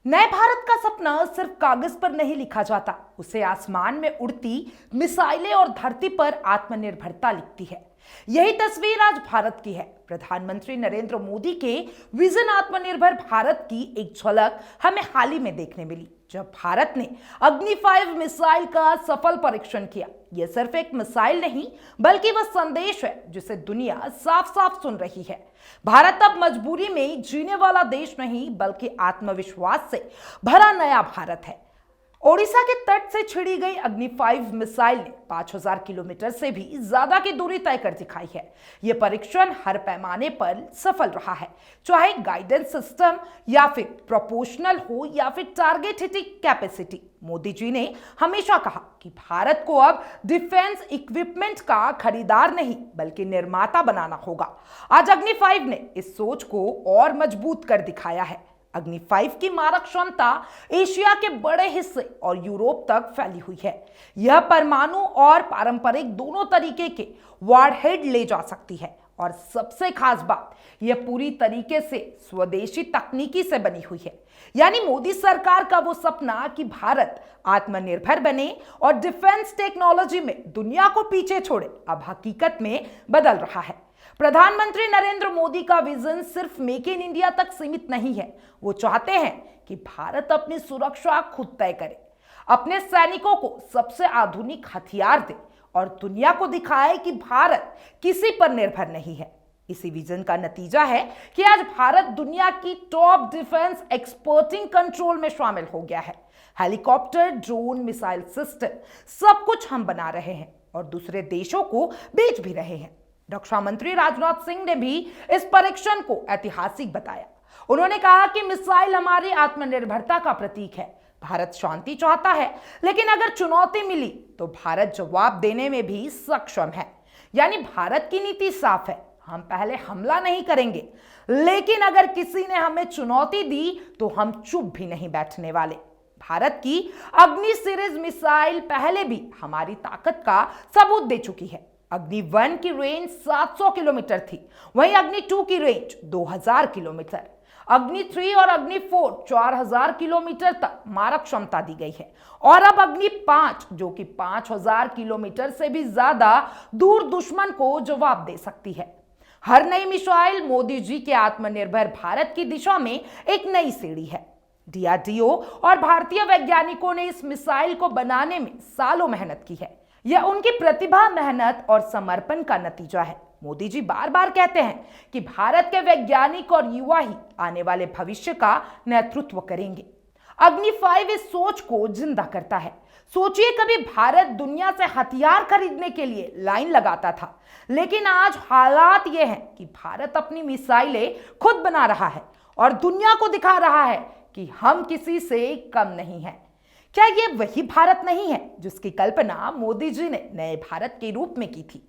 नए भारत का सपना सिर्फ कागज पर नहीं लिखा जाता, उसे आसमान में उड़ती मिसाइलें और धरती पर आत्मनिर्भरता लिखती है। यही तस्वीर आज भारत की है। प्रधानमंत्री नरेंद्र मोदी के विजन आत्मनिर्भर भारत की एक झलक हमें हाल ही में देखने मिली, जब भारत ने अग्नि 5 मिसाइल का सफल परीक्षण किया। यह सिर्फ एक मिसाइल नहीं, बल्कि वह संदेश है जिसे दुनिया साफ साफ सुन रही है। भारत अब मजबूरी में जीने वाला देश नहीं, बल्कि आत्मविश्वास से भरा नया भारत है। ओडिशा के तट से छिड़ी गई अग्नि 5 मिसाइल ने 5000 किलोमीटर से भी ज्यादा की दूरी तय कर दिखाई है। यह परीक्षण हर पैमाने पर सफल रहा है, चाहे गाइडेंस सिस्टम या फिर प्रोपोर्शनल हो या फिर target hitting capacity. Modi ji ने हमेशा कहा कि भारत को अब डिफेंस इक्विपमेंट का खरीदार नहीं, बल्कि निर्माता बनाना होगा। आज अग्नि 5 ने इस सोच को और मजबूत कर दिखाया है। अग्नि 5 की मारक क्षमता एशिया के बड़े हिस्से और यूरोप तक फैली हुई है। यह परमाणु और पारंपरिक दोनों तरीके के वॉरहेड ले जा सकती है, और सबसे खास बात, यह पूरी तरीके से स्वदेशी तकनीकी से बनी हुई है। यानी मोदी सरकार का वो सपना कि भारत आत्मनिर्भर बने और डिफेंस टेक्नोलॉजी में दुनिया को पीछे छोड़े, अब हकीकत में बदल रहा है। प्रधानमंत्री नरेंद्र मोदी का विजन सिर्फ मेक इन इंडिया तक सीमित नहीं है। वो चाहते हैं कि भारत अपनी सुरक्षा खुद तय करे, अपने सैनिकों को सबसे आधुनिक हथियार दे और दुनिया को दिखाए कि भारत किसी पर निर्भर नहीं है। इसी विजन का नतीजा है कि आज भारत दुनिया की टॉप डिफेंस एक्सपोर्टिंग कंट्रोल में शामिल हो गया है। हेलीकॉप्टर, ड्रोन, मिसाइल सिस्टम, सब कुछ हम बना रहे हैं और दूसरे देशों को बेच भी रहे हैं। रक्षा मंत्री राजनाथ सिंह ने भी इस परीक्षण को ऐतिहासिक बताया। उन्होंने कहा कि मिसाइल हमारी आत्मनिर्भरता का प्रतीक है। भारत शांति चाहता है, लेकिन अगर चुनौती मिली तो भारत जवाब देने में भी सक्षम है। यानी भारत की नीति साफ है, हम पहले हमला नहीं करेंगे, लेकिन अगर किसी ने हमें चुनौती दी तो हम चुप भी नहीं बैठने वाले। भारत की अग्नि सीरीज मिसाइल पहले भी हमारी ताकत का सबूत दे चुकी है। अग्नि 1 की रेंज 700 किलोमीटर थी, वहीं अग्नि 2 की रेंज 2000 किलोमीटर, अग्नि 3 और अग्नि 4 4000 किलोमीटर तक मारक क्षमता दी गई है, और अब अग्नि 5 जो कि 5000 किलोमीटर से भी ज्यादा दूर दुश्मन को जवाब दे सकती है। हर नई मिसाइल मोदी जी के आत्मनिर्भर भारत की दिशा में एक नई सीढ़ी है। डीआरडीओ और भारतीय वैज्ञानिकों ने इस मिसाइल को बनाने में सालों मेहनत की है। यह उनकी प्रतिभा, मेहनत और समर्पण का नतीजा है। मोदी जी बार बार कहते हैं कि भारत के वैज्ञानिक और युवा ही आने वाले भविष्य का नेतृत्व करेंगे। अग्नि 5 इस सोच को जिंदा करता है। सोचिए, कभी भारत दुनिया से हथियार खरीदने के लिए लाइन लगाता था, लेकिन आज हालात ये हैं कि भारत अपनी मिसाइलें खुद बना रहा है और दुनिया को दिखा रहा है कि हम किसी से कम नहीं हैं। क्या ये वही भारत नहीं है जिसकी कल्पना मोदी जी ने नए भारत के रूप में की थी?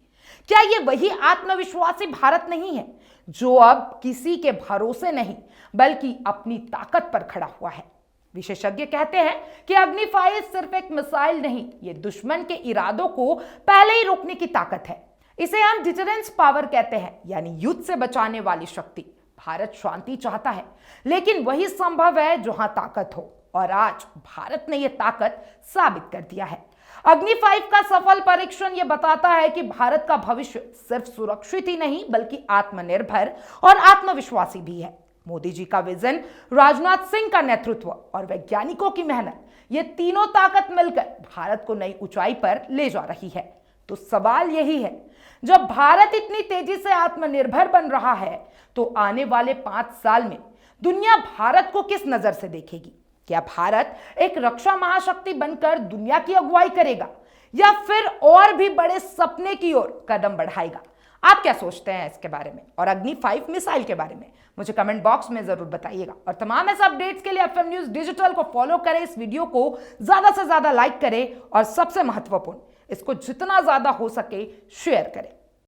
क्या ये वही आत्मविश्वासी भारत नहीं है जो अब किसी के भरोसे नहीं, बल्कि अपनी ताकत पर खड़ा हुआ है? विशेषज्ञ कहते हैं कि अग्नि 5 सिर्फ एक मिसाइल नहीं, ये दुश्मन के इरादों को पहले ही रोकने की ताकत है। इसे हम डिटरेंस पावर कहते हैं, यानी युद्ध से बचाने वाली शक्ति। भारत शांति चाहता है, लेकिन वही संभव है जहां ताकत हो, और आज भारत ने यह ताकत साबित कर दिया है। अग्नि 5 का सफल परीक्षण यह बताता है कि भारत का भविष्य सिर्फ सुरक्षित ही नहीं, बल्कि आत्मनिर्भर और आत्मविश्वासी भी है। मोदी जी का विजन, राजनाथ सिंह का नेतृत्व और वैज्ञानिकों की मेहनत, ये तीनों ताकत मिलकर भारत को नई ऊंचाई पर ले जा रही है। तो सवाल यही है, जब भारत इतनी तेजी से आत्मनिर्भर बन रहा है, तो आने वाले 5 साल में दुनिया भारत को किस नजर से देखेगी? क्या भारत एक रक्षा महाशक्ति बनकर दुनिया की अगुवाई करेगा, या फिर और भी बड़े सपने की ओर कदम बढ़ाएगा? आप क्या सोचते हैं इसके बारे में, और अग्नि 5 मिसाइल के बारे में? मुझे कमेंट बॉक्स में जरूर बताइएगा। और तमाम ऐसे अपडेट्स के लिए एफएम न्यूज़ डिजिटल को फॉलो करें, इस वीडियो को ज्यादा से ज्यादा लाइक करें, और सबसे महत्वपूर्ण, इसको जितना ज्यादा हो सके शेयर करें।